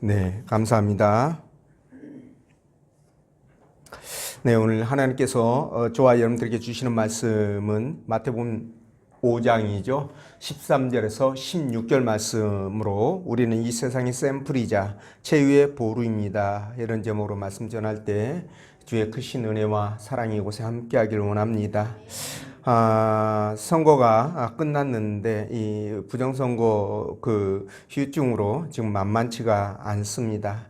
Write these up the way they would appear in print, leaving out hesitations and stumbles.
네, 감사합니다. 네, 오늘 하나님께서 저와 여러분들에게 주시는 말씀은 마태복음 5장이죠. 13절에서 16절 말씀으로 우리는 이 세상의 샘플이자 최후의 보루입니다. 이런 제목으로 말씀 전할 때 주의 크신 은혜와 사랑이 이곳에 함께하기를 원합니다. 선거가 끝났는데 이 부정선거 그 후유증으로 지금 만만치가 않습니다.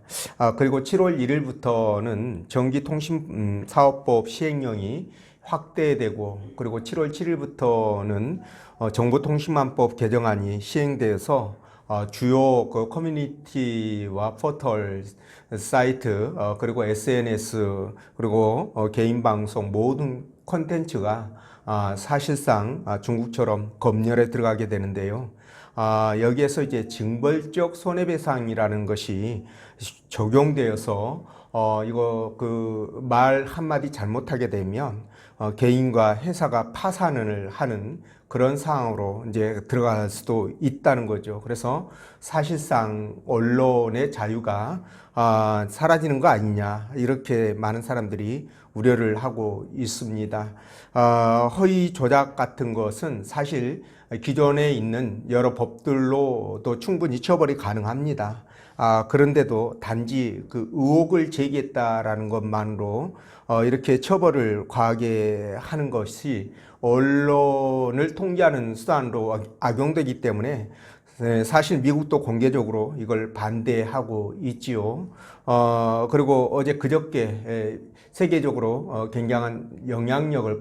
그리고 7월 1일부터는 전기통신사업법 시행령이 확대되고 그리고 7월 7일부터는 정보통신망법 개정안이 시행되어서 주요 그 커뮤니티와 포털 사이트 그리고 SNS 그리고 개인 방송 모든 콘텐츠가 사실상 중국처럼 검열에 들어가게 되는데요. 여기에서 이제 징벌적 손해배상이라는 것이 적용되어서 이거 그 말 한마디 잘못하게 되면 개인과 회사가 파산을 하는 그런 상황으로 이제 들어갈 수도 있다는 거죠. 그래서 사실상 언론의 자유가 사라지는 거 아니냐 이렇게 많은 사람들이 우려를 하고 있습니다. 허위 조작 같은 것은 사실 기존에 있는 여러 법들로도 충분히 처벌이 가능합니다. 그런데도 단지 그 의혹을 제기했다라는 것만으로 이렇게 처벌을 과하게 하는 것이 언론을 통제하는 수단으로 악용되기 때문에 사실 미국도 공개적으로 이걸 반대하고 있지요. 그리고 어제 그저께 세계적으로 굉장한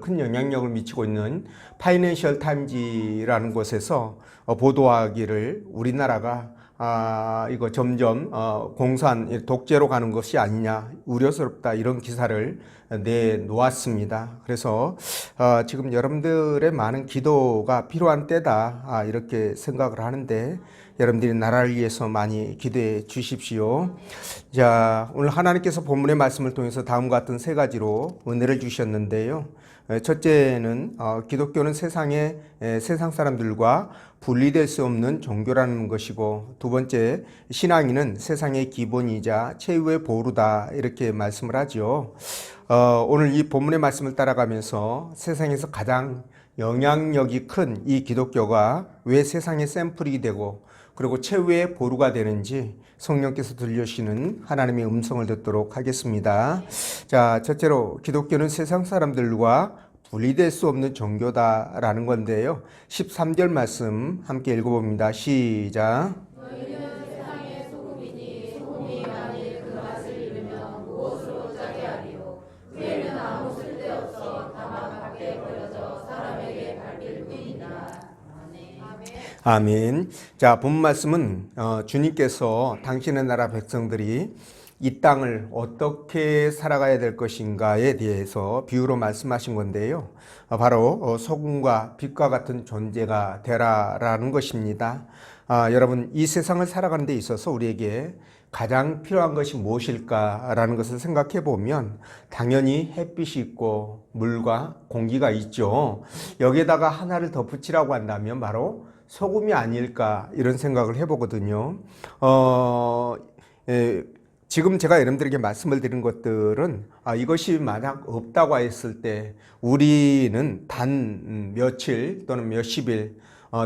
큰 영향력을 미치고 있는 파이낸셜 타임즈라는 곳에서 보도하기를 우리나라가 이거 점점 공산 독재로 가는 것이 아니냐 우려스럽다 이런 기사를 내놓았습니다. 그래서 지금 여러분들의 많은 기도가 필요한 때다 이렇게 생각을 하는데 여러분들이 나라를 위해서 많이 기도해 주십시오. 자, 오늘 하나님께서 본문의 말씀을 통해서 다음과 같은 세 가지로 은혜를 주셨는데요. 첫째는 기독교는 세상 사람들과 분리될 수 없는 종교라는 것이고, 두 번째, 신앙인은 세상의 기본이자 최후의 보루다 이렇게 말씀을 하죠. 오늘 이 본문의 말씀을 따라가면서 세상에서 가장 영향력이 큰 이 기독교가 왜 세상의 샘플이 되고 그리고 최후의 보루가 되는지 성령께서 들려주시는 하나님의 음성을 듣도록 하겠습니다. 자, 첫째로 기독교는 세상 사람들과 분리될 수 없는 종교다라는 건데요. 13절 말씀 함께 읽어봅니다. 시작. 너희는 세상의 소금이니 소금이 만일 그 맛을 잃으면 무엇으로 짜게 하리요. 후에는 아무 쓸데없어 다만 밖에 버려져 사람에게 밟힐 뿐이다. 아멘. 자, 본 말씀은 주님께서 당신의 나라 백성들이 이 땅을 어떻게 살아가야 될 것인가에 대해서 비유로 말씀하신 건데요. 바로 소금과 빛과 같은 존재가 되라라는 것입니다. 여러분, 이 세상을 살아가는 데 있어서 우리에게 가장 필요한 것이 무엇일까라는 것을 생각해 보면 당연히 햇빛이 있고 물과 공기가 있죠. 여기에다가 하나를 더 붙이라고 한다면 바로 소금이 아닐까 이런 생각을 해보거든요. 지금 제가 여러분들에게 말씀을 드린 것들은 이것이 만약 없다고 했을 때 우리는 단 며칠 또는 몇십일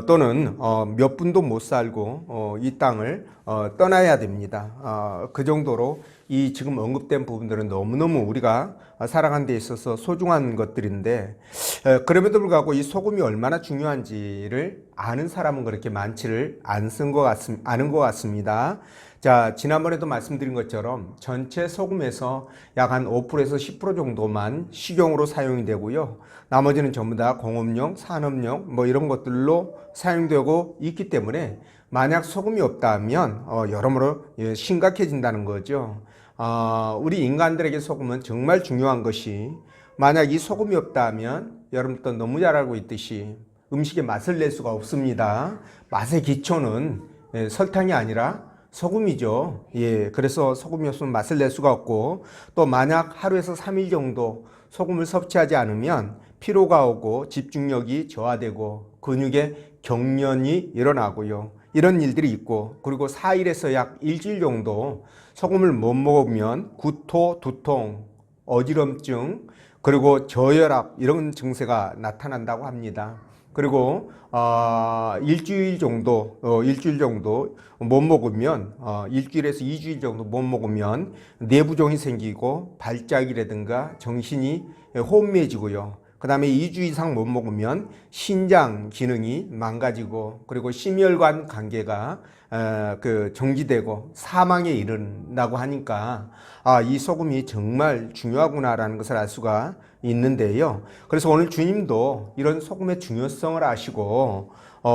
또는 몇 분도 못 살고 이 땅을 떠나야 됩니다. 그 정도로 이 지금 언급된 부분들은 너무너무 우리가 살아가는 데 있어서 소중한 것들인데 그럼에도 불구하고 이 소금이 얼마나 중요한지를 아는 사람은 그렇게 많지를 않은 것 같습니다. 자, 지난번에도 말씀드린 것처럼 전체 소금에서 약 한 5%에서 10% 정도만 식용으로 사용이 되고요. 나머지는 전부 다 공업용, 산업용 뭐 이런 것들로 사용되고 있기 때문에 만약 소금이 없다면 여러모로 심각해진다는 거죠. 우리 인간들에게 소금은 정말 중요한 것이 만약 이 소금이 없다면 여러분도 너무 잘 알고 있듯이 음식의 맛을 낼 수가 없습니다. 맛의 기초는 설탕이 아니라 소금이죠. 예, 그래서 소금이 없으면 맛을 낼 수가 없고 또 만약 하루에서 3일 정도 소금을 섭취하지 않으면 피로가 오고 집중력이 저하되고 근육에 경련이 일어나고요. 이런 일들이 있고, 그리고 4일에서 약 일주일 정도 소금을 못 먹으면 구토, 두통, 어지럼증, 그리고 저혈압 이런 증세가 나타난다고 합니다. 그리고 일주일 정도 못 먹으면 일주일에서 2주일 정도 못 먹으면 내부종이 생기고 발작이라든가 정신이 혼미해지고요. 그 다음에 2주 이상 못 먹으면 신장 기능이 망가지고, 그리고 심혈관 관계가 정지되고 사망에 이른다고 하니까 이 소금이 정말 중요하구나라는 것을 알 수가 있는데요. 그래서 오늘 주님도 이런 소금의 중요성을 아시고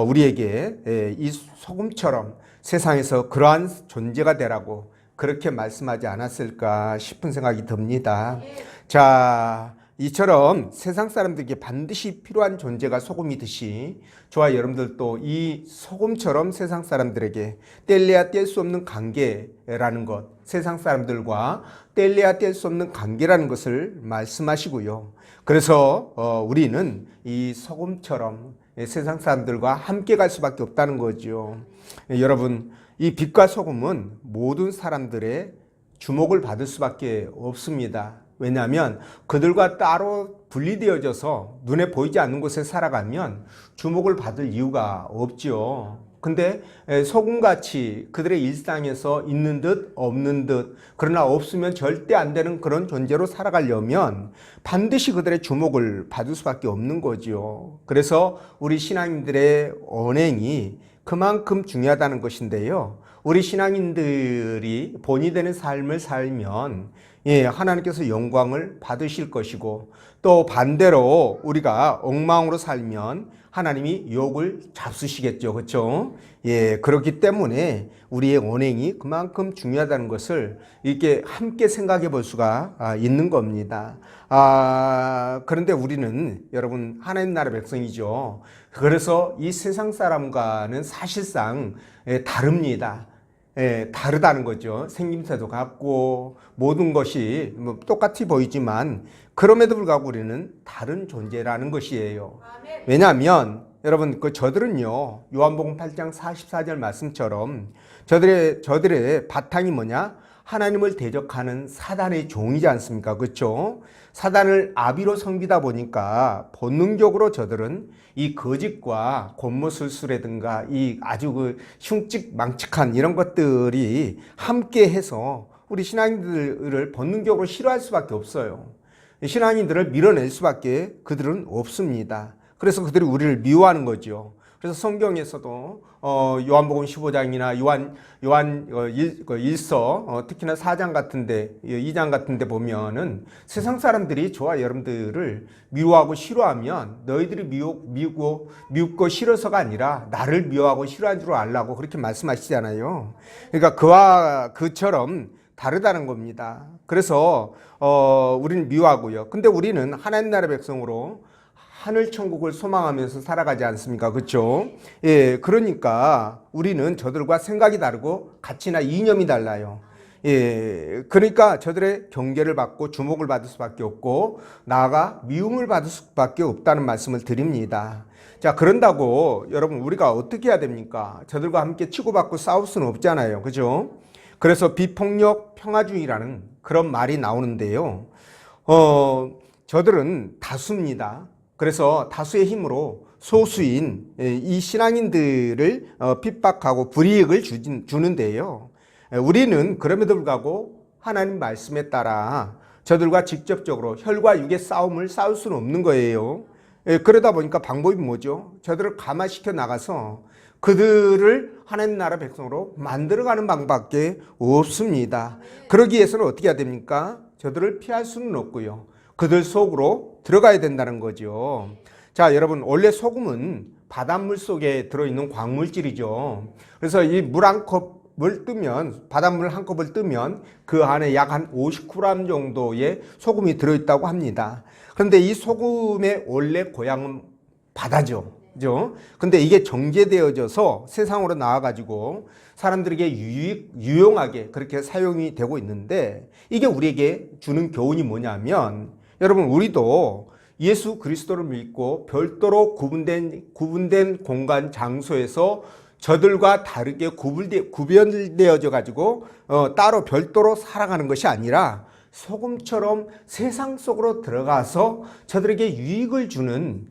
우리에게 이 소금처럼 세상에서 그러한 존재가 되라고 그렇게 말씀하지 않았을까 싶은 생각이 듭니다. 자, 이처럼 세상 사람들에게 반드시 필요한 존재가 소금이듯이 저와 여러분들도 이 소금처럼 세상 사람들에게 뗄래야 뗄 수 없는 관계라는 것, 세상 사람들과 뗄래야 뗄 수 없는 관계라는 것을 말씀하시고요. 그래서 우리는 이 소금처럼 세상 사람들과 함께 갈 수밖에 없다는 거죠. 여러분, 이 빛과 소금은 모든 사람들의 주목을 받을 수밖에 없습니다. 왜냐하면 그들과 따로 분리되어져서 눈에 보이지 않는 곳에 살아가면 주목을 받을 이유가 없죠. 근데 소금같이 그들의 일상에서 있는 듯 없는 듯, 그러나 없으면 절대 안 되는 그런 존재로 살아가려면 반드시 그들의 주목을 받을 수밖에 없는 거죠. 그래서 우리 신앙인들의 언행이 그만큼 중요하다는 것인데요. 우리 신앙인들이 본이 되는 삶을 살면 하나님께서 영광을 받으실 것이고, 또 반대로 우리가 엉망으로 살면 하나님이 욕을 잡수시겠죠. 그렇죠? 그렇기 때문에 우리의 언행이 그만큼 중요하다는 것을 이렇게 함께 생각해 볼 수가 있는 겁니다. 그런데 우리는 여러분 하나님 나라 백성이죠. 그래서 이 세상 사람과는 사실상 다릅니다. 다르다는 거죠. 생김새도 같고 모든 것이 똑같이 보이지만 그럼에도 불구하고 우리는 다른 존재라는 것이에요. 왜냐하면 여러분 저들은요, 요한복음 8장 44절 말씀처럼 저들의 바탕이 뭐냐? 하나님을 대적하는 사단의 종이지 않습니까? 그렇죠? 사단을 아비로 섬기다 보니까 본능적으로 저들은 이 거짓과 권모술수라든가 이 아주 흉측망측한 이런 것들이 함께 해서 우리 신앙인들을 본능적으로 싫어할 수밖에 없어요. 신앙인들을 밀어낼 수밖에 그들은 없습니다. 그래서 그들이 우리를 미워하는 거죠. 그래서 성경에서도 요한복음 15장이나 요한 1서 특히나 4장 같은데 2장 같은데 보면은 세상 사람들이 저와 여러분들을 미워하고 싫어하면 너희들이 미웠고 싫어서가 아니라 나를 미워하고 싫어한 줄 알라고 그렇게 말씀하시잖아요. 그러니까 그처럼 다르다는 겁니다. 그래서 우리는 미워하고요. 근데 우리는 하나님 나라 백성으로 하늘 천국을 소망하면서 살아가지 않습니까? 그렇죠? 그러니까 우리는 저들과 생각이 다르고 가치나 이념이 달라요. 그러니까 저들의 경계를 받고 주목을 받을 수밖에 없고 나아가 미움을 받을 수밖에 없다는 말씀을 드립니다. 자, 그런다고 여러분 우리가 어떻게 해야 됩니까? 저들과 함께 치고받고 싸울 수는 없잖아요. 그죠? 그래서 비폭력 평화주의라는 그런 말이 나오는데요. 저들은 다수입니다. 그래서 다수의 힘으로 소수인 이 신앙인들을 핍박하고 불이익을 주는데요. 우리는 그럼에도 불구하고 하나님 말씀에 따라 저들과 직접적으로 혈과 육의 싸움을 싸울 수는 없는 거예요. 그러다 보니까 방법이 뭐죠? 저들을 감화시켜 나가서 그들을 하나님 나라 백성으로 만들어가는 방법밖에 없습니다. 그러기 위해서는 어떻게 해야 됩니까? 저들을 피할 수는 없고요. 그들 속으로 들어가야 된다는 거죠. 자, 여러분 원래 소금은 바닷물 속에 들어있는 광물질이죠. 그래서 이 물 한 컵을 뜨면 바닷물 한 컵을 뜨면 그 안에 약 한 50g 정도의 소금이 들어있다고 합니다. 그런데 이 소금의 원래 고향은 바다죠. 그죠? 근데 이게 정제되어져서 세상으로 나와가지고 사람들에게 유용하게 그렇게 사용이 되고 있는데 이게 우리에게 주는 교훈이 뭐냐면 여러분 우리도 예수 그리스도를 믿고 별도로 구분된 공간 장소에서 저들과 다르게 구별되어져 가지고 따로 별도로 살아가는 것이 아니라 소금처럼 세상 속으로 들어가서 저들에게 유익을 주는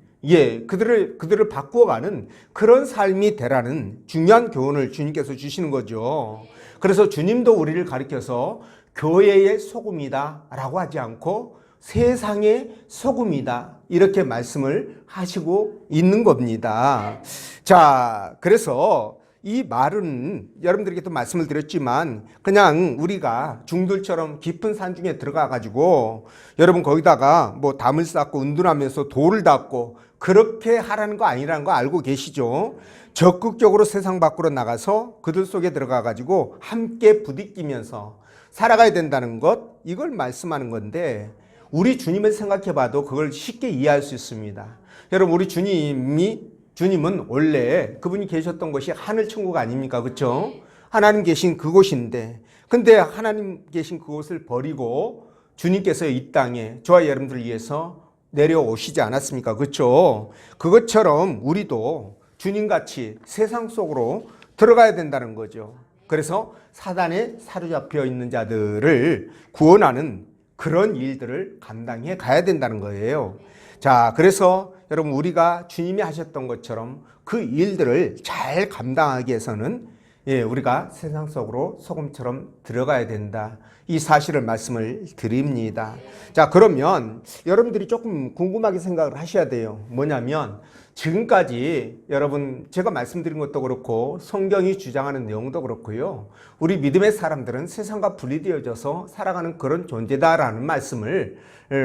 그들을 바꾸어가는 그런 삶이 되라는 중요한 교훈을 주님께서 주시는 거죠. 그래서 주님도 우리를 가리켜서 교회의 소금이다 라고 하지 않고 세상의 소금이다 이렇게 말씀을 하시고 있는 겁니다. 자, 그래서 이 말은 여러분들에게 또 말씀을 드렸지만 그냥 우리가 중들처럼 깊은 산 중에 들어가 가지고 여러분 거기다가 뭐 담을 쌓고 은둔하면서 돌을 닦고 그렇게 하라는 거 아니라는 거 알고 계시죠? 적극적으로 세상 밖으로 나가서 그들 속에 들어가 가지고 함께 부딪히면서 살아가야 된다는 것, 이걸 말씀하는 건데 우리 주님을 생각해 봐도 그걸 쉽게 이해할 수 있습니다. 여러분 우리 주님은 원래 그분이 계셨던 곳이 하늘 천국 아닙니까? 그렇죠? 하나님 계신 그곳인데 근데 하나님 계신 그곳을 버리고 주님께서 이 땅에 저와 여러분들을 위해서 내려오시지 않았습니까? 그렇죠? 그것처럼 우리도 주님같이 세상 속으로 들어가야 된다는 거죠. 그래서 사단에 사로잡혀 있는 자들을 구원하는 그런 일들을 감당해 가야 된다는 거예요. 자, 그래서 여러분 우리가 주님이 하셨던 것처럼 그 일들을 잘 감당하기 위해서는 우리가 세상 속으로 소금처럼 들어가야 된다. 이 사실을 말씀을 드립니다. 자, 그러면 여러분들이 조금 궁금하게 생각을 하셔야 돼요. 뭐냐면 지금까지 여러분 제가 말씀드린 것도 그렇고 성경이 주장하는 내용도 그렇고요. 우리 믿음의 사람들은 세상과 분리되어져서 살아가는 그런 존재다라는 말씀을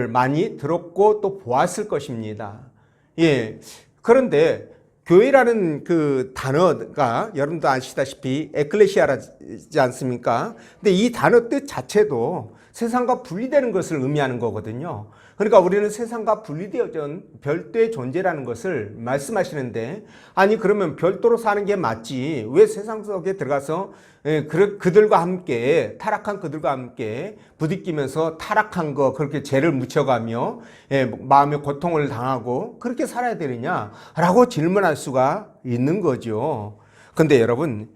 많이 들었고 또 보았을 것입니다. 그런데 교회라는 그 단어가 여러분도 아시다시피 에클레시아라지 않습니까? 근데 이 단어 뜻 자체도 세상과 분리되는 것을 의미하는 거거든요. 그러니까 우리는 세상과 분리되어진 별도의 존재라는 것을 말씀하시는데 아니 그러면 별도로 사는 게 맞지 왜 세상 속에 들어가서 그들과 함께 타락한 그들과 함께 부딪히면서 타락한 거 그렇게 죄를 묻혀가며 마음의 고통을 당하고 그렇게 살아야 되느냐라고 질문할 수가 있는 거죠. 근데 여러분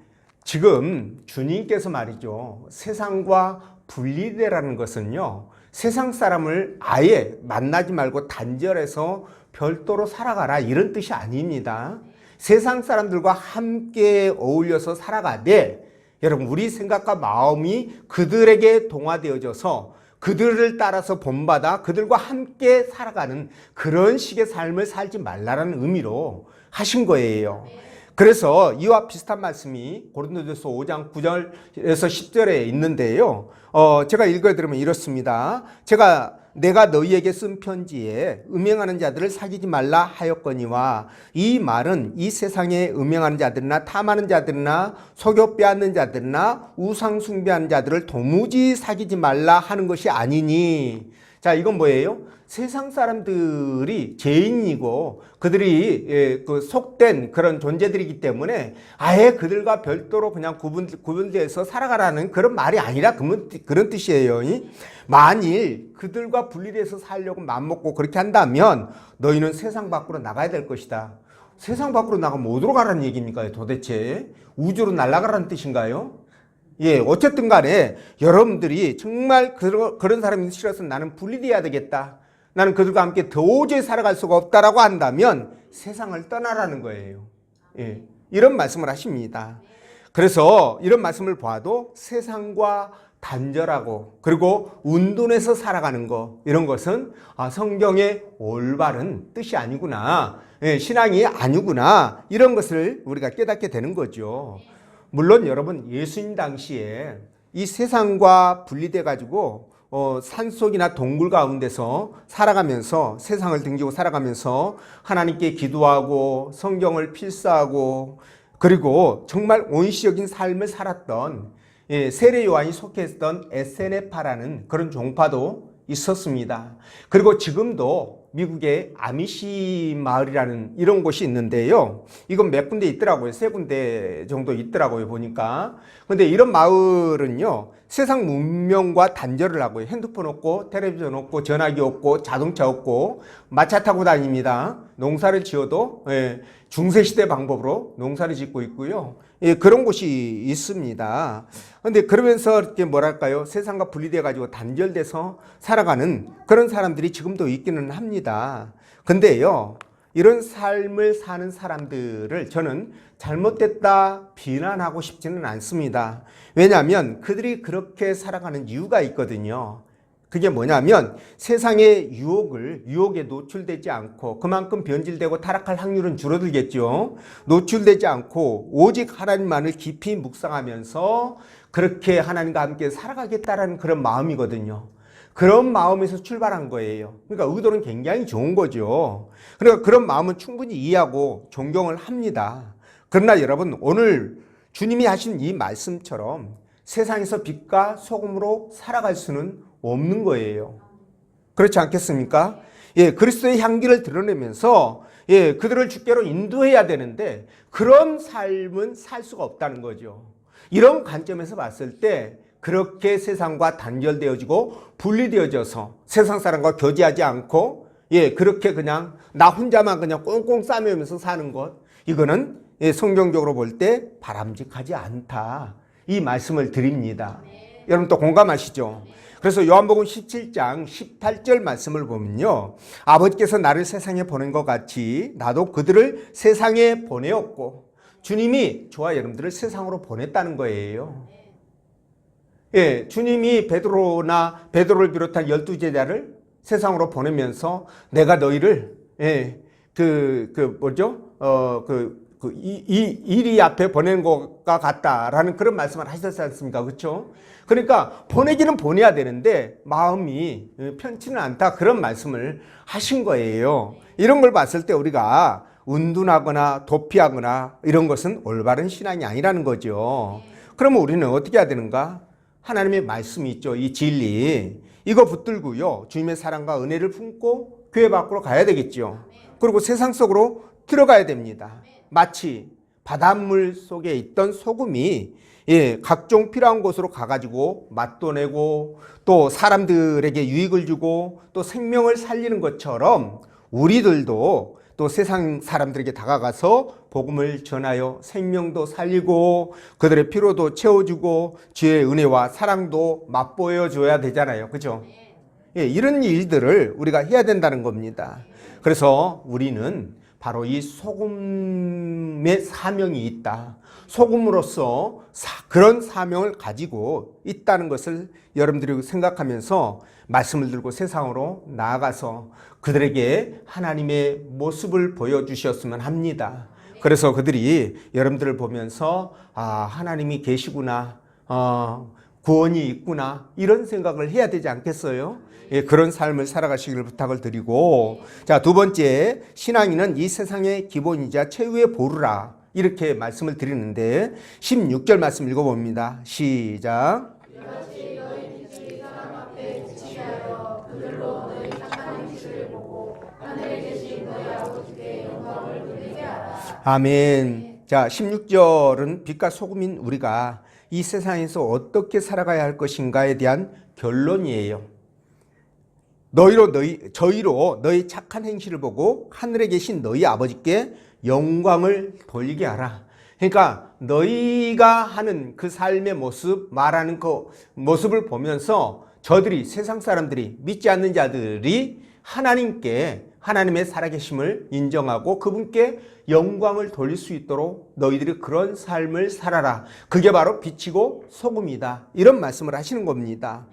지금 주님께서 말이죠 세상과 분리되라는 것은요 세상 사람을 아예 만나지 말고 단절해서 별도로 살아가라 이런 뜻이 아닙니다. 세상 사람들과 함께 어울려서 살아가되 여러분 우리 생각과 마음이 그들에게 동화되어져서 그들을 따라서 본받아 그들과 함께 살아가는 그런 식의 삶을 살지 말라는 의미로 하신 거예요. 그래서 이와 비슷한 말씀이 고린도전서 5장 9절에서 10절에 있는데요. 제가 읽어드리면 이렇습니다. 내가 너희에게 쓴 편지에 음행하는 자들을 사귀지 말라 하였거니와 이 말은 이 세상에 음행하는 자들이나 탐하는 자들이나 속여 빼앗는 자들이나 우상 숭배하는 자들을 도무지 사귀지 말라 하는 것이 아니니. 자, 이건 뭐예요? 세상 사람들이 죄인이고 그들이 속된 그런 존재들이기 때문에 아예 그들과 별도로 그냥 구분돼서 살아가라는 그런 말이 아니라 그런 뜻이에요. 만일 그들과 분리돼서 살려고 마음먹고 그렇게 한다면 너희는 세상 밖으로 나가야 될 것이다. 세상 밖으로 나가면 어디로 가라는 얘기입니까? 도대체 우주로 날아가라는 뜻인가요? 어쨌든 간에 여러분들이 정말 그런 사람이 싫어서 나는 분리돼야 되겠다. 나는 그들과 함께 도저히 살아갈 수가 없다라고 한다면 세상을 떠나라는 거예요. 이런 말씀을 하십니다. 그래서 이런 말씀을 봐도 세상과 단절하고 그리고 운동해서 살아가는 거 이런 것은 성경의 올바른 뜻이 아니구나. 신앙이 아니구나. 이런 것을 우리가 깨닫게 되는 거죠. 물론 여러분 예수님 당시에 이 세상과 분리돼 가지고 산속이나 동굴 가운데서 살아가면서 세상을 등지고 살아가면서 하나님께 기도하고 성경을 필사하고 그리고 정말 온시적인 삶을 살았던 세례 요한이 속했던 에세네파라는 그런 종파도 있었습니다. 그리고 지금도 미국의 아미시 마을이라는 이런 곳이 있는데요. 이건 몇 군데 있더라고요. 3군데 정도 있더라고요, 보니까. 근데 이런 마을은요, 세상 문명과 단절을 하고요. 핸드폰 없고, 텔레비전 없고, 전화기 없고, 자동차 없고, 마차 타고 다닙니다. 농사를 지어도, 중세시대 방법으로 농사를 짓고 있고요. 그런 곳이 있습니다. 근데 그러면서 이렇게 뭐랄까요? 세상과 분리돼 가지고 단절돼서 살아가는 그런 사람들이 지금도 있기는 합니다. 근데요, 이런 삶을 사는 사람들을 저는 잘못됐다 비난하고 싶지는 않습니다. 왜냐하면 그들이 그렇게 살아가는 이유가 있거든요. 그게 뭐냐면 세상의 유혹에 노출되지 않고 그만큼 변질되고 타락할 확률은 줄어들겠죠. 노출되지 않고 오직 하나님만을 깊이 묵상하면서 그렇게 하나님과 함께 살아가겠다라는 그런 마음이거든요. 그런 마음에서 출발한 거예요. 그러니까 의도는 굉장히 좋은 거죠. 그러니까 그런 마음은 충분히 이해하고 존경을 합니다. 그러나 여러분, 오늘 주님이 하신 이 말씀처럼 세상에서 빛과 소금으로 살아갈 수는 없는 거예요. 그렇지 않겠습니까? 그리스도의 향기를 드러내면서 그들을 주께로 인도해야 되는데 그런 삶은 살 수가 없다는 거죠. 이런 관점에서 봤을 때 그렇게 세상과 단절되어지고 분리되어져서 세상 사람과 교제하지 않고 그렇게 그냥 나 혼자만 그냥 꽁꽁 싸매면서 사는 것, 이거는 성경적으로 볼 때 바람직하지 않다, 이 말씀을 드립니다. 여러분 또 공감하시죠? 그래서 요한복음 17장 18절 말씀을 보면요, 아버지께서 나를 세상에 보낸 것 같이 나도 그들을 세상에 보내었고, 주님이 저와 여러분들을 세상으로 보냈다는 거예요. 주님이 베드로를 비롯한 12제자를 세상으로 보내면서 내가 너희를 이리 앞에 보낸 것과 같다라는 그런 말씀을 하셨지 않습니까? 그렇죠? 그러니까 보내기는 보내야 되는데 마음이 편치는 않다, 그런 말씀을 하신 거예요. 이런 걸 봤을 때 우리가 운둔하거나 도피하거나 이런 것은 올바른 신앙이 아니라는 거죠. 그러면 우리는 어떻게 해야 되는가? 하나님의 말씀이 있죠. 이 진리, 이거 붙들고요, 주님의 사랑과 은혜를 품고 교회 밖으로 가야 되겠죠. 그리고 세상 속으로 들어가야 됩니다. 마치 바닷물 속에 있던 소금이 각종 필요한 곳으로 가가지고 맛도 내고 또 사람들에게 유익을 주고 또 생명을 살리는 것처럼 우리들도 또 세상 사람들에게 다가가서 복음을 전하여 생명도 살리고 그들의 피로도 채워주고 주의 은혜와 사랑도 맛보여 줘야 되잖아요. 그죠? 이런 일들을 우리가 해야 된다는 겁니다. 그래서 우리는 바로 이 소금의 사명이 있다, 소금으로서 그런 사명을 가지고 있다는 것을 여러분들이 생각하면서 말씀을 들고 세상으로 나아가서 그들에게 하나님의 모습을 보여주셨으면 합니다. 그래서 그들이 여러분들을 보면서 하나님이 계시구나, 구원이 있구나, 이런 생각을 해야 되지 않겠어요? 그런 삶을 살아가시기를 부탁을 드리고, 자, 두 번째, 신앙인은 이 세상의 기본이자 최후의 보루라, 이렇게 말씀을 드리는데 16절 말씀 읽어봅니다. 시작. 아멘. 자, 16절은 빛과 소금인 우리가 이 세상에서 어떻게 살아가야 할 것인가에 대한 결론이에요. 저희로 너희 착한 행실을 보고 하늘에 계신 너희 아버지께 영광을 돌리게 하라. 그러니까 너희가 하는 그 삶의 모습, 말하는 그 모습을 보면서 저들이, 세상 사람들이, 믿지 않는 자들이 하나님께, 하나님의 살아계심을 인정하고 그분께 영광을 돌릴 수 있도록 너희들이 그런 삶을 살아라. 그게 바로 빛이고 소금이다, 이런 말씀을 하시는 겁니다.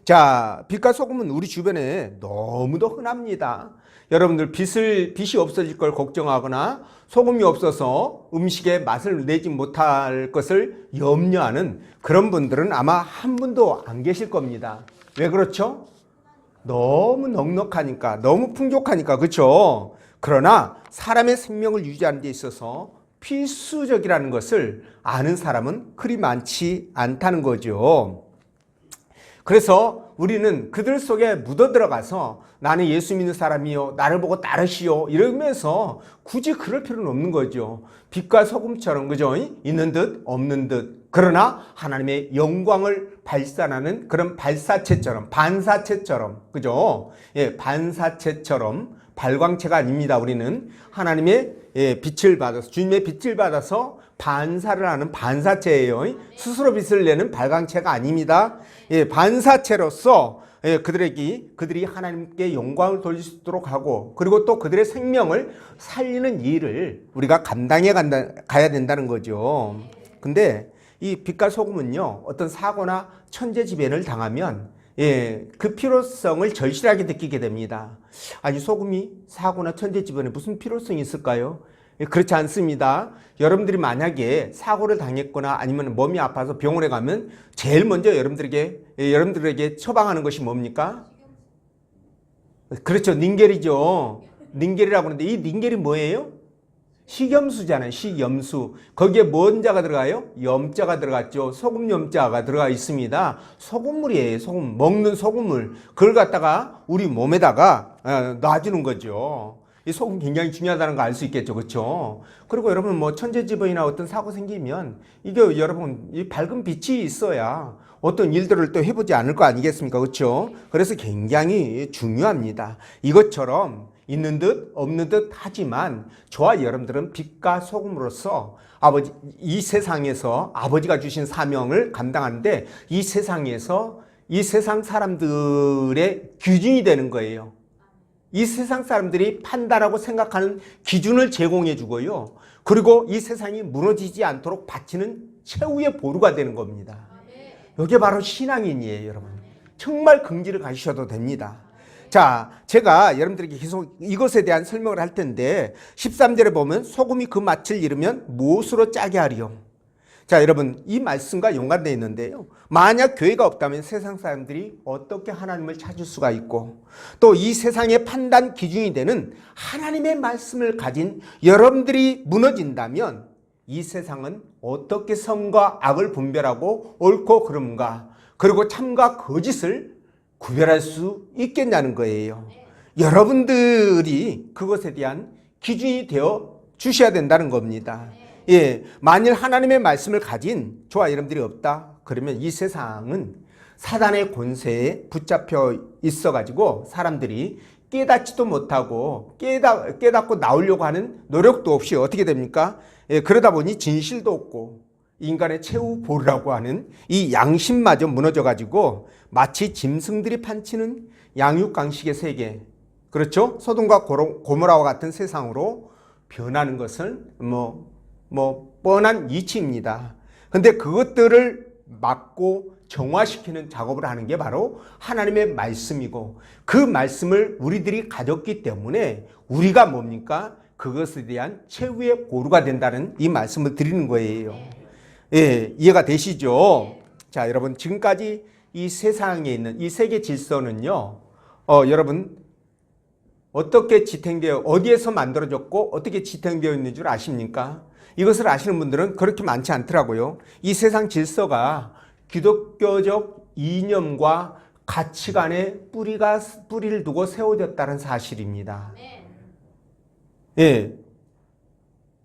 자, 빛과 소금은 우리 주변에 너무도 흔합니다. 여러분들 빛이 없어질 걸 걱정하거나 소금이 없어서 음식에 맛을 내지 못할 것을 염려하는 그런 분들은 아마 한 분도 안 계실 겁니다. 왜 그렇죠? 너무 넉넉하니까, 너무 풍족하니까, 그렇죠? 그러나 사람의 생명을 유지하는 데 있어서 필수적이라는 것을 아는 사람은 그리 많지 않다는 거죠. 그래서 우리는 그들 속에 묻어 들어가서 나는 예수 믿는 사람이요, 나를 보고 따르시오 이러면서 굳이 그럴 필요는 없는 거죠. 빛과 소금처럼, 그죠? 있는 듯 없는 듯. 그러나 하나님의 영광을 발산하는 그런 발사체처럼, 반사체처럼, 그죠? 예, 반사체처럼, 발광체가 아닙니다. 우리는 하나님의 빛을 받아서, 주님의 빛을 받아서 반사를 하는 반사체예요. 스스로 빛을 내는 발광체가 아닙니다. 예, 반사체로서 그들이 하나님께 영광을 돌릴 수 있도록 하고, 그리고 또 그들의 생명을 살리는 일을 우리가 감당해 가야 된다는 거죠. 근데 이 빛과 소금은요, 어떤 사고나 천재지변을 당하면 그 필요성을 절실하게 느끼게 됩니다. 아니, 소금이 사고나 천재지변에 무슨 필요성이 있을까요? 그렇지 않습니다. 여러분들이 만약에 사고를 당했거나 아니면 몸이 아파서 병원에 가면 제일 먼저 여러분들에게 처방하는 것이 뭡니까? 그렇죠. 닌겔이죠. 닌겔이라고 하는데 이 닌겔이 뭐예요? 식염수잖아요. 식염수. 거기에 뭔 자가 들어가요? 염자가 들어갔죠. 소금 염자가 들어가 있습니다. 소금물이에요. 소금. 먹는 소금물. 그걸 갖다가 우리 몸에다가 놔주는 거죠. 이 소금 굉장히 중요하다는 거 알 수 있겠죠. 그렇죠? 그리고 여러분 뭐 천재지변이나 어떤 사고 생기면 이게 여러분 이 밝은 빛이 있어야 어떤 일들을 또 해보지 않을 거 아니겠습니까? 그렇죠? 그래서 굉장히 중요합니다. 이것처럼 있는 듯 없는 듯 하지만 저와 여러분들은 빛과 소금으로서 이 세상에서 아버지가 주신 사명을 감당하는데 이 세상에서 이 세상 사람들의 기준이 되는 거예요. 이 세상 사람들이 판단하고 생각하는 기준을 제공해 주고요. 그리고 이 세상이 무너지지 않도록 바치는 최후의 보루가 되는 겁니다. 이게 바로 신앙인이에요, 여러분. 정말 긍지를 가지셔도 됩니다. 자, 제가 여러분들에게 계속 이것에 대한 설명을 할 텐데 13절에 보면 소금이 그 맛을 잃으면 무엇으로 짜게 하리요? 자, 여러분 이 말씀과 연관되어 있는데요. 만약 교회가 없다면 세상 사람들이 어떻게 하나님을 찾을 수가 있고 또 이 세상의 판단 기준이 되는 하나님의 말씀을 가진 여러분들이 무너진다면 이 세상은 어떻게 선과 악을 분별하고 옳고 그름과 그리고 참과 거짓을 구별할 수 있겠냐는 거예요. 여러분들이 그것에 대한 기준이 되어 주셔야 된다는 겁니다. 예, 만일 하나님의 말씀을 가진 저와 여러분들이 없다 그러면 이 세상은 사단의 권세에 붙잡혀 있어가지고 사람들이 깨닫지도 못하고 깨닫고 나오려고 하는 노력도 없이 어떻게 됩니까? 예, 그러다 보니 진실도 없고 인간의 최후 보루라고 하는 이 양심마저 무너져가지고 마치 짐승들이 판치는 양육강식의 세계, 그렇죠? 소돔과 고모라와 같은 세상으로 변하는 것은 뻔한 이치입니다. 근데 그것들을 막고 정화시키는 작업을 하는 게 바로 하나님의 말씀이고 그 말씀을 우리들이 가졌기 때문에 우리가 뭡니까? 그것에 대한 최후의 보루가 된다는 이 말씀을 드리는 거예요. 예, 이해가 되시죠? 자, 여러분 지금까지 이 세상에 있는 이 세계 질서는요, 여러분 어떻게 지탱되어 어디에서 만들어졌고 어떻게 지탱되어 있는 줄 아십니까? 이것을 아시는 분들은 그렇게 많지 않더라고요. 이 세상 질서가 기독교적 이념과 가치관에 뿌리를 두고 세워졌다는 사실입니다. 예.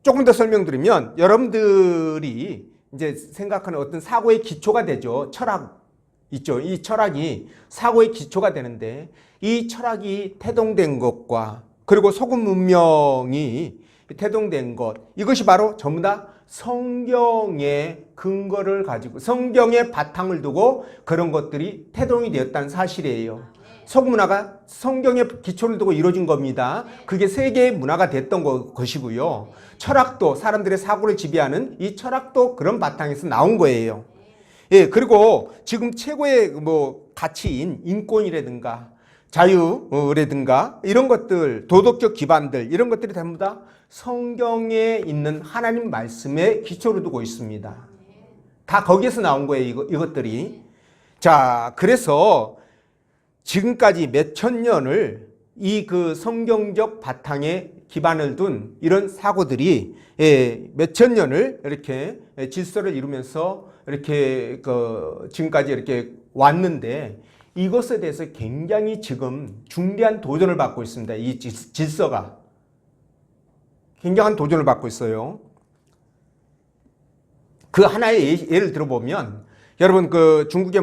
조금 더 설명드리면 여러분들이 이제 생각하는 어떤 사고의 기초가 되죠. 철학 있죠. 이 철학이 사고의 기초가 되는데 이 철학이 태동된 것과 그리고 소금 문명이 태동된 것, 이것이 바로 전부 다 성경의 근거를 가지고 성경의 바탕을 두고 그런 것들이 태동이 되었다는 사실이에요. 소금 문화가 성경의 기초를 두고 이루어진 겁니다. 그게 세계의 문화가 됐던 것이고요. 철학도 사람들의 사고를 지배하는 이 철학도 그런 바탕에서 나온 거예요. 예, 그리고 지금 최고의 가치인 인권이라든가 자유라든가 이런 것들, 도덕적 기반들 이런 것들이 전부 다 성경에 있는 하나님 말씀에 기초를 두고 있습니다. 다 거기에서 나온 거예요, 이것들이. 자, 그래서 지금까지 몇천 년을 이 그 성경적 바탕에 기반을 둔 이런 사고들이 몇천 년을 이렇게 질서를 이루면서 이렇게 지금까지 이렇게 왔는데 이것에 대해서 굉장히 지금 중대한 도전을 받고 있습니다. 이 질서가 굉장한 도전을 받고 있어요. 그 하나의 예를 들어보면 여러분 그 중국의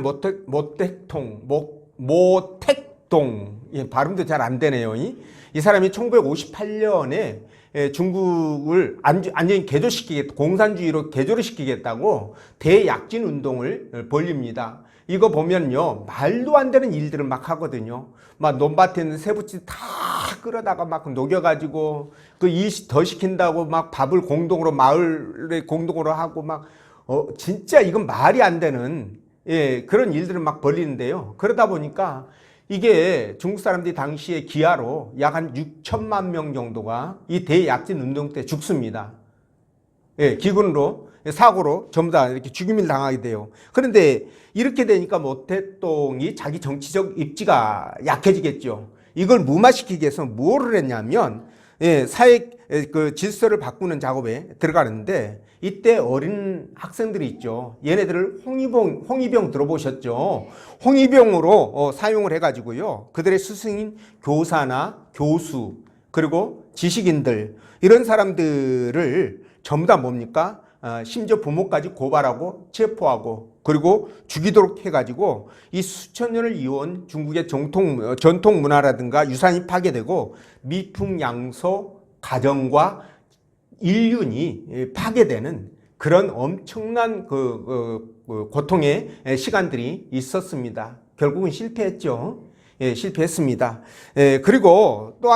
모택동 발음도 잘 안 되네요. 이 사람이 1958년에 중국을 완전히 공산주의로 개조를 시키겠다고 대약진 운동을 벌립니다. 이거 보면요 말도 안 되는 일들을 막 하거든요. 막 논밭에 있는 새부치 다 끌어다가 막 녹여가지고 그 일 더 시킨다고 막 밥을 공동으로 마을에 공동으로 하고 막 진짜 이건 말이 안 되는 그런 일들을 막 벌리는데요. 그러다 보니까 이게 중국 사람들이 당시에 기아로 약 한 6천만 명 정도가 이 대약진 운동 때 죽습니다. 기근으로 사고로 전부 다 이렇게 죽임을 당하게 돼요. 그런데 이렇게 되니까 모택동이 자기 정치적 입지가 약해지겠죠. 이걸 무마시키기 위해서 뭐를 했냐면 사회 그 질서를 바꾸는 작업에 들어가는데 이때 어린 학생들이 있죠. 얘네들을 홍위병 들어보셨죠? 홍위병으로 사용을 해가지고요. 그들의 스승인 교사나 교수 그리고 지식인들 이런 사람들을 전부 다 뭡니까? 심지어 부모까지 고발하고 체포하고 그리고 죽이도록 해가지고 이 수천 년을 이어온 중국의 전통 문화라든가 유산이 파괴되고 미풍양소 가정과 인륜이 파괴되는 그런 엄청난 고통의 시간들이 있었습니다. 결국은 실패했죠. 실패했습니다. 그리고 또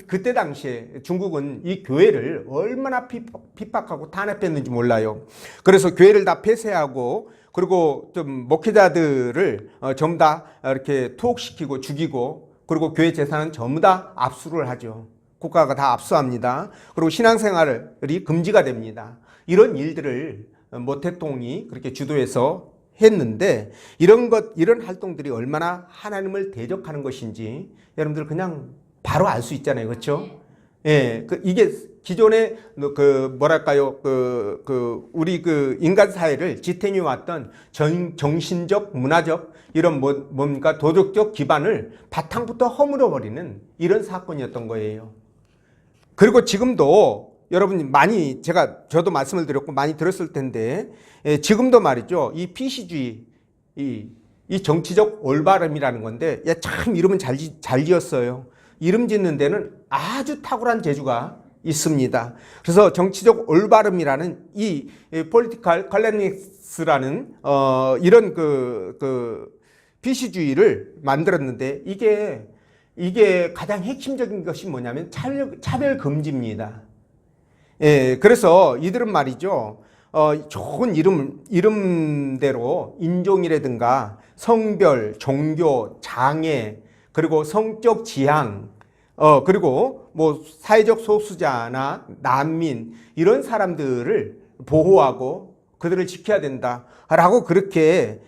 그때 당시에 중국은 이 교회를 얼마나 핍박하고 탄압했는지 몰라요. 그래서 교회를 다 폐쇄하고 그리고 좀 목회자들을 전부 다 이렇게 투옥시키고 죽이고 그리고 교회 재산은 전부 다 압수를 하죠. 국가가 다 압수합니다. 그리고 신앙생활이 금지가 됩니다. 이런 일들을 모택동이 그렇게 주도해서 했는데 이런 활동들이 얼마나 하나님을 대적하는 것인지 여러분들 그냥 바로 알 수 있잖아요. 그렇죠? 이게 기존의 우리 인간 사회를 지탱해 왔던 정신적, 문화적 이런 뭡니까 도덕적 기반을 바탕부터 허물어 버리는 이런 사건이었던 거예요. 그리고 지금도 여러분 저도 말씀을 드렸고 많이 들었을 텐데 지금도 말이죠. 이 피시주의, 이 정치적 올바름이라는 건데 참 이름은 잘 지었어요. 이름 짓는 데는 아주 탁월한 재주가 있습니다. 그래서 정치적 올바름이라는 이 political correctness라는 이런 피시주의를 만들었는데 이게 가장 핵심적인 것이 뭐냐면 차별 금지입니다. 그래서 이들은 말이죠. 좋은 이름대로 인종이라든가 성별, 종교, 장애, 그리고 성적 지향, 그리고 뭐 사회적 소수자나 난민 이런 사람들을 보호하고 그들을 지켜야 된다라고 그렇게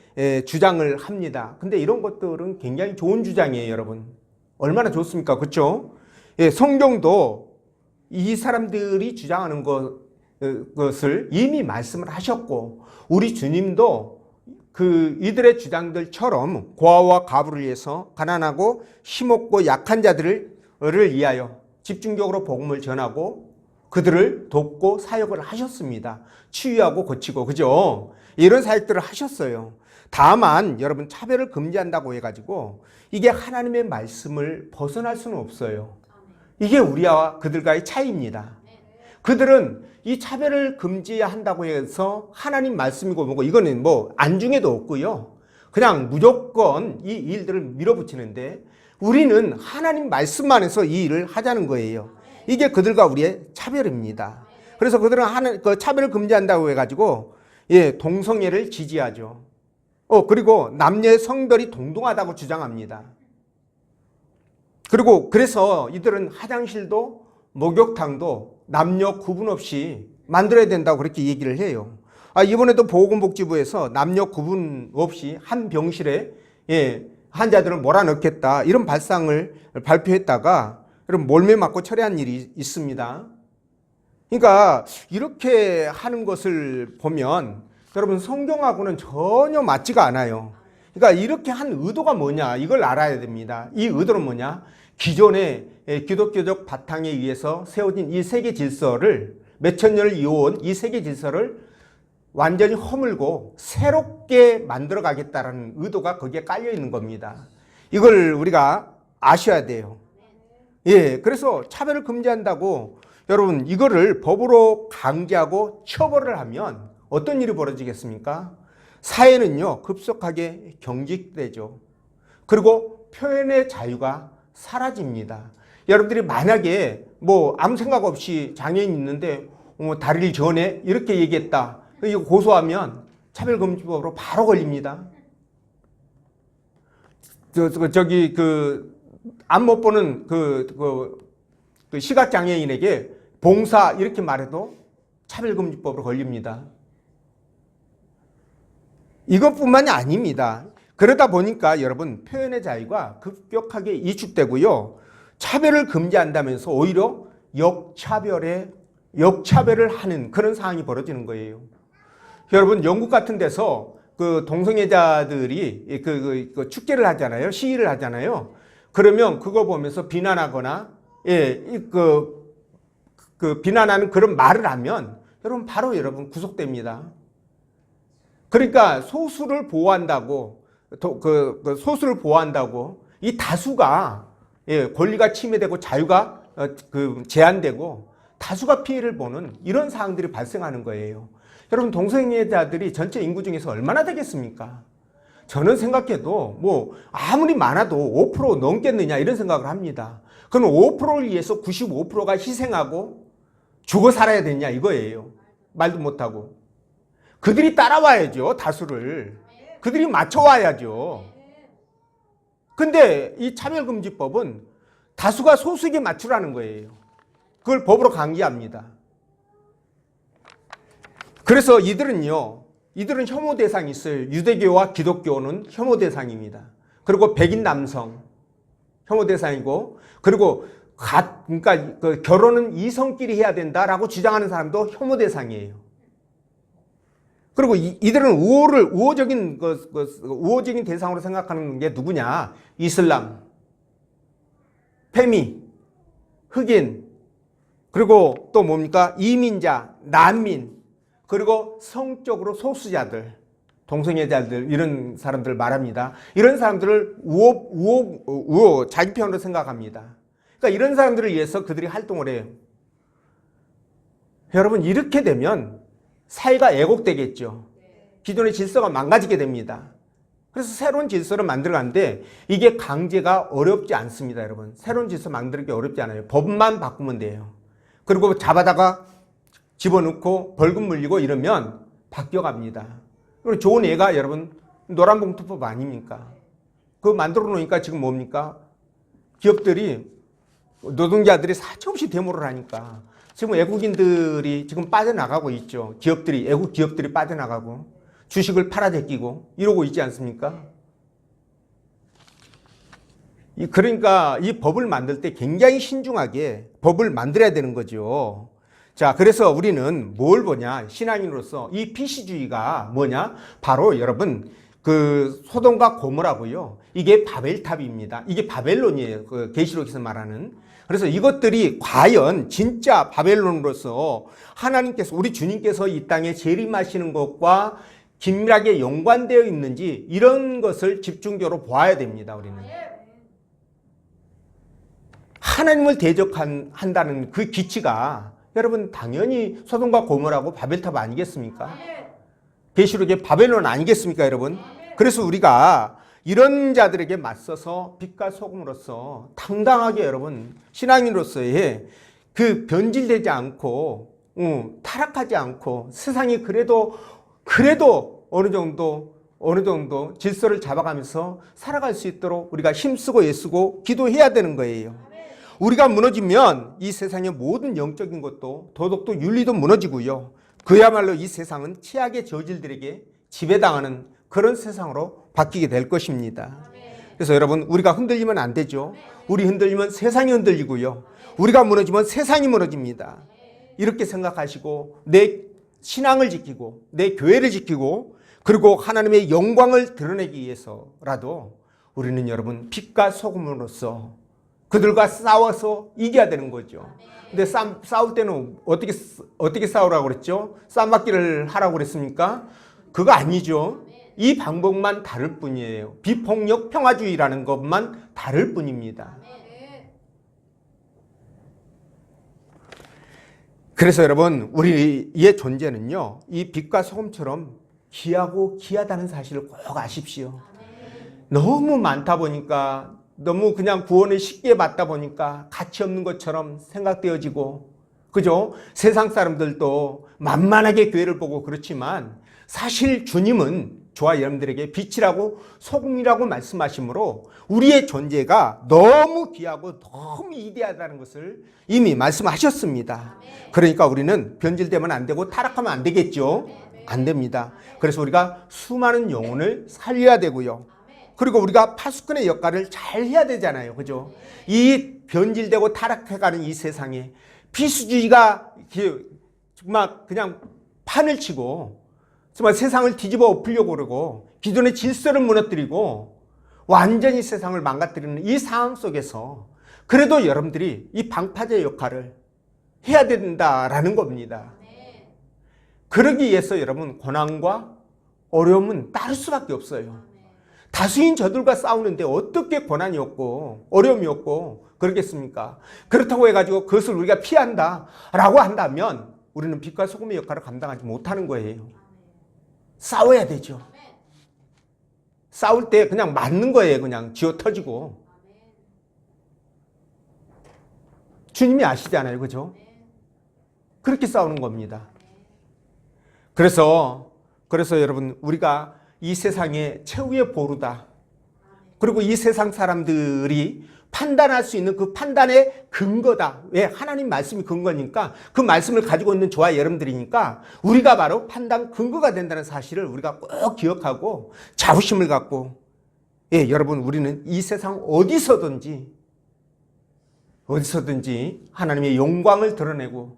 주장을 합니다. 근데 이런 것들은 굉장히 좋은 주장이에요, 여러분. 얼마나 좋습니까? 그렇죠? 성경도 이 사람들이 주장하는 것을 이미 말씀을 하셨고 우리 주님도 이들의 주장들처럼 고아와 과부를 위해서 가난하고 힘없고 약한 자들을 위하여 집중적으로 복음을 전하고 그들을 돕고 사역을 하셨습니다. 치유하고 고치고 그죠? 이런 사역들을 하셨어요. 다만 여러분 차별을 금지한다고 해가지고 이게 하나님의 말씀을 벗어날 수는 없어요. 이게 우리와 그들과의 차이입니다. 그들은 이 차별을 금지한다고 해서 하나님 말씀이고 뭐고 이거는 뭐 안중에도 없고요. 그냥 무조건 이 일들을 밀어붙이는데 우리는 하나님 말씀만 해서 이 일을 하자는 거예요. 이게 그들과 우리의 차별입니다. 그래서 그들은 차별을 금지한다고 해가지고 동성애를 지지하죠. 그리고 남녀의 성별이 동등하다고 주장합니다. 그리고 그래서 이들은 화장실도 목욕탕도 남녀 구분 없이 만들어야 된다고 그렇게 얘기를 해요. 이번에도 보건복지부에서 남녀 구분 없이 한 병실에 환자들을 몰아넣겠다 이런 발상을 발표했다가 몰매 맞고 철회한 일이 있습니다. 그러니까 이렇게 하는 것을 보면 여러분 성경하고는 전혀 맞지가 않아요. 그러니까 이렇게 한 의도가 뭐냐 이걸 알아야 됩니다. 이 의도는 뭐냐? 기존의 기독교적 바탕에 의해서 세워진 이 세계 질서를 몇천 년을 이어온 이 세계 질서를 완전히 허물고 새롭게 만들어 가겠다라는 의도가 거기에 깔려 있는 겁니다. 이걸 우리가 아셔야 돼요. 예, 그래서 차별을 금지한다고 여러분 이거를 법으로 강제하고 처벌을 하면 어떤 일이 벌어지겠습니까? 사회는요 급속하게 경직되죠. 그리고 표현의 자유가 사라집니다. 여러분들이 만약에 뭐 아무 생각 없이 장애인이 있는데 다리를 저네 이렇게 얘기했다. 이거 고소하면 차별금지법으로 바로 걸립니다. 저기 안 못 보는 그 시각장애인에게 봉사 이렇게 말해도 차별금지법으로 걸립니다. 이것뿐만이 아닙니다. 그러다 보니까 여러분 표현의 자유가 급격하게 이축되고요. 차별을 금지한다면서 오히려 역차별을 하는 그런 상황이 벌어지는 거예요. 여러분 영국 같은 데서 그 동성애자들이 그 축제를 하잖아요. 시위를 하잖아요. 그러면 그거 보면서 비난하거나 비난하는 그런 말을 하면 여러분 바로 여러분 구속됩니다. 그러니까 소수를 보호한다고 소수를 보호한다고 이 다수가 권리가 침해되고 자유가 제한되고 다수가 피해를 보는 이런 상황들이 발생하는 거예요. 여러분 동성애자들이 전체 인구 중에서 얼마나 되겠습니까? 저는 생각해도 뭐 아무리 많아도 5% 넘겠느냐 이런 생각을 합니다. 그럼 5%를 위해서 95%가 희생하고 죽어 살아야 되냐 이거예요. 말도 못하고. 그들이 따라와야죠. 다수를. 그들이 맞춰와야죠. 근데 이 차별금지법은 다수가 소수에게 맞추라는 거예요. 그걸 법으로 강제합니다. 그래서 이들은 혐오 대상이 있어요. 유대교와 기독교는 혐오 대상입니다. 그리고 백인 남성 혐오 대상이고, 그리고 그러니까 결혼은 이성끼리 해야 된다라고 주장하는 사람도 혐오 대상이에요. 그리고 이들은 우호적인 대상으로 생각하는 게 누구냐? 이슬람, 페미, 흑인, 그리고 또 뭡니까? 이민자, 난민, 그리고 성적으로 소수자들, 동성애자들 이런 사람들 말합니다. 이런 사람들을 자기 편으로 생각합니다. 그러니까 이런 사람들을 위해서 그들이 활동을 해요. 여러분 이렇게 되면 사회가 애곡되겠죠. 기존의 질서가 망가지게 됩니다. 그래서 새로운 질서를 만들어가는데 이게 강제가 어렵지 않습니다. 여러분 새로운 질서 만들기 어렵지 않아요. 법만 바꾸면 돼요. 그리고 잡아다가 집어넣고 벌금 물리고 이러면 바뀌어갑니다. 그리고 좋은 예가 여러분 노란봉투법 아닙니까? 그거 만들어 놓으니까 지금 뭡니까? 기업들이 노동자들이 사정없이 데모를 하니까 지금 외국인들이 지금 빠져나가고 있죠. 외국 기업들이 빠져나가고 주식을 팔아제끼고 이러고 있지 않습니까? 그러니까 이 법을 만들 때 굉장히 신중하게 법을 만들어야 되는 거죠. 자, 그래서 우리는 뭘 보냐? 신앙인으로서 이 피시주의가 뭐냐? 바로 여러분 소돔과 고모라고요. 이게 바벨탑입니다. 이게 바벨론이에요. 계시록에서 말하는. 그래서 이것들이 과연 진짜 바벨론으로서 하나님께서 우리 주님께서 이 땅에 재림하시는 것과 긴밀하게 연관되어 있는지 이런 것을 집중적으로 보아야 됩니다. 우리는 하나님을 대적한다는 그 기치가 여러분 당연히 소돔과 고모라고 바벨탑 아니겠습니까? 계시록의 바벨론 아니겠습니까, 여러분? 그래서 우리가 이런 자들에게 맞서서 빛과 소금으로서 당당하게 여러분 신앙인으로서의 변질되지 않고 타락하지 않고 세상이 그래도 어느 정도 질서를 잡아가면서 살아갈 수 있도록 우리가 힘쓰고 애쓰고 기도해야 되는 거예요. 우리가 무너지면 이 세상의 모든 영적인 것도 도덕도 윤리도 무너지고요. 그야말로 이 세상은 최악의 저질들에게 지배당하는 그런 세상으로 바뀌게 될 것입니다. 그래서 여러분 우리가 흔들리면 안 되죠. 우리 흔들리면 세상이 흔들리고요. 우리가 무너지면 세상이 무너집니다. 이렇게 생각하시고 내 신앙을 지키고 내 교회를 지키고 그리고 하나님의 영광을 드러내기 위해서라도 우리는 여러분 빛과 소금으로서 그들과 싸워서 이겨야 되는 거죠. 근데 싸울 때는 어떻게 싸우라고 그랬죠? 쌈박기를 하라고 그랬습니까? 그거 아니죠. 이 방법만 다를 뿐이에요. 비폭력 평화주의라는 것만 다를 뿐입니다. 그래서 여러분 우리의 존재는요 이 빛과 소금처럼 귀하고 귀하다는 사실을 꼭 아십시오. 너무 많다 보니까 너무 그냥 구원을 쉽게 받다 보니까 가치 없는 것처럼 생각되어지고 그죠? 세상 사람들도 만만하게 교회를 보고 그렇지만 사실 주님은 저와 여러분들에게 빛이라고 소금이라고 말씀하시므로 우리의 존재가 너무 귀하고 너무 위대하다는 것을 이미 말씀하셨습니다. 그러니까 우리는 변질되면 안 되고 타락하면 안 되겠죠? 안 됩니다. 그래서 우리가 수많은 영혼을 살려야 되고요. 그리고 우리가 파수꾼의 역할을 잘 해야 되잖아요. 그죠? 이 변질되고 타락해가는 이 세상에 비수주의가 정말 그냥 판을 치고 정말 세상을 뒤집어 엎으려고 그러고 기존의 질서를 무너뜨리고 완전히 세상을 망가뜨리는 이 상황 속에서 그래도 여러분들이 이 방파제 역할을 해야 된다라는 겁니다. 그러기 위해서 여러분 고난과 어려움은 따를 수밖에 없어요. 다수인 저들과 싸우는데 어떻게 고난이 없고 어려움이 없고 그러겠습니까? 그렇다고 해가지고 그것을 우리가 피한다라고 한다면 우리는 빛과 소금의 역할을 감당하지 못하는 거예요. 싸워야 되죠. 싸울 때 그냥 맞는 거예요. 그냥 쥐어 터지고. 주님이 아시잖아요. 그죠? 그렇게 싸우는 겁니다. 그래서 여러분 우리가 이 세상의 최후의 보루다. 그리고 이 세상 사람들이 판단할 수 있는 그 판단의 근거다. 왜? 하나님 말씀이 근거니까 그 말씀을 가지고 있는 저와 여러분들이니까 우리가 바로 판단 근거가 된다는 사실을 우리가 꼭 기억하고 자부심을 갖고 예, 여러분 우리는 이 세상 어디서든지 하나님의 영광을 드러내고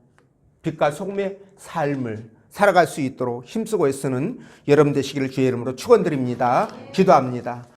빛과 소금의 삶을 살아갈 수 있도록 힘쓰고 애쓰는 여러분 되시기를 주의 이름으로 축원드립니다. 기도합니다.